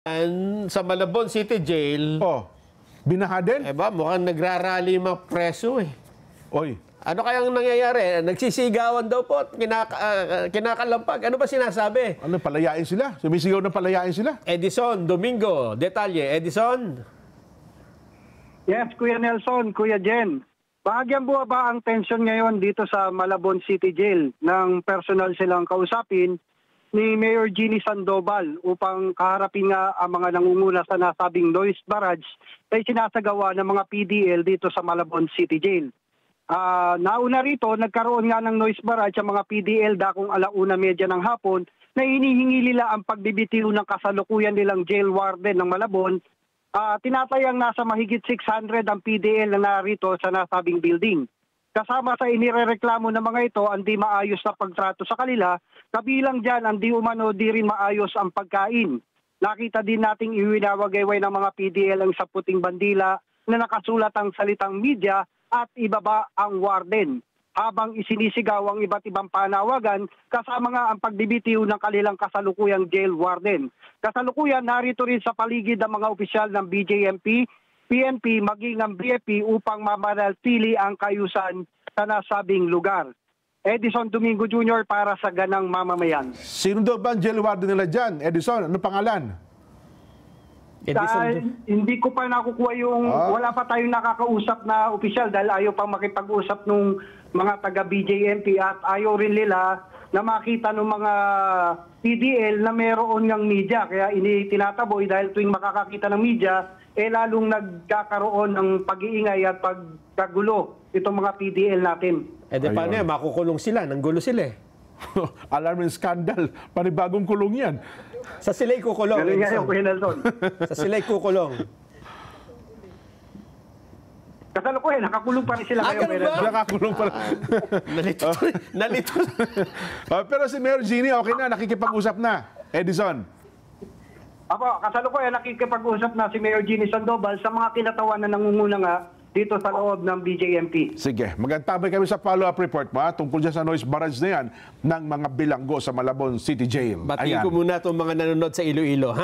Sa Malabon City Jail, Oh, binaha din? mukhang nagrarally yung mga preso eh. Oy, Ano kayang nangyayari? Nagsisigawan daw po at kinakalampag. Ano ba sinasabi? ano, palayain sila? Sumisigaw na palayain sila? Edison Domingo, detalye. Edison? Yes, Kuya Nelson, Kuya Jen. Bahagyang bumaba ang tension ngayon dito sa Malabon City Jail ng personal silang kausapin ni Mayor Jeannie Sandoval upang kaharapin nga ang mga nangunguna sa nasabing noise barrage ay sinasagawa ng mga PDL dito sa Malabon City Jail. Nauna rito, nagkaroon nga ng noise barrage ang mga PDL dakong 1:30 ng hapon na hinihingi nila ang pagbibitiw ng kasalukuyan nilang jail warden ng Malabon. Tinatayang nasa mahigit 600 ang PDL na narito sa nasabing building. Kasama sa inirereklamo ng mga ito ang di maayos na pagtrato sa kanila, kabilang dyan ang di umano di rin maayos ang pagkain. Nakita din nating iwinawagayway ng mga PDL ang sa puting bandila na nakasulat ang salitang media at ibaba ang warden. Habang isinisigaw ang iba't ibang panawagan, kasama nga ang pagbibitiw ng kanilang kasalukuyang jail warden. Kasalukuyan narito rin sa paligid ang mga opisyal ng BJMP, PNP maging ang BFP upang mamanatili ang kayusan sa nasabing lugar. Edison Domingo Jr. para sa Ganang Mamamayan. Sino daw ba ang jail warden nila dyan? Edison, ano pangalan? Hindi ko pa nakukuha yung, wala pa tayong nakakausap na opisyal dahil ayaw pang makipag-usap nung mga taga BJMP at ayaw rin nila na makita ng mga PDL na meron ng media. Kaya tinataboy dahil tuwing makakakita ng media, lalong nagkakaroon ng pag-iingay at pagkagulo itong mga PDL natin. Paano yan? Makukulong sila. Nanggulo sila eh. Alarm and scandal. Panibagong kulong yan. Sa sila'y kukulong. Ganun nga yung Kuya Nelson. Sa sila'y kukulong. Kasalukuyan, nakakulong pa rin sila ngayon. Ganun ba? Nakakulong pala. Nalito. Nalito. Pero si Mayor Jeannie, okay na, nakikipag-usap na. Edison. Apo, kasalukuyan nakikipag-usap na si Mayor Jeannie Sandoval sa mga kinatawan na nangunguna nga dito sa loob ng BJMP. Sige, magantabay kami sa follow-up report mo tungkol dyan sa noise barrage na yan ng mga bilanggo sa Malabon City Jail. Batiin ko muna itong mga nanonood sa Iloilo.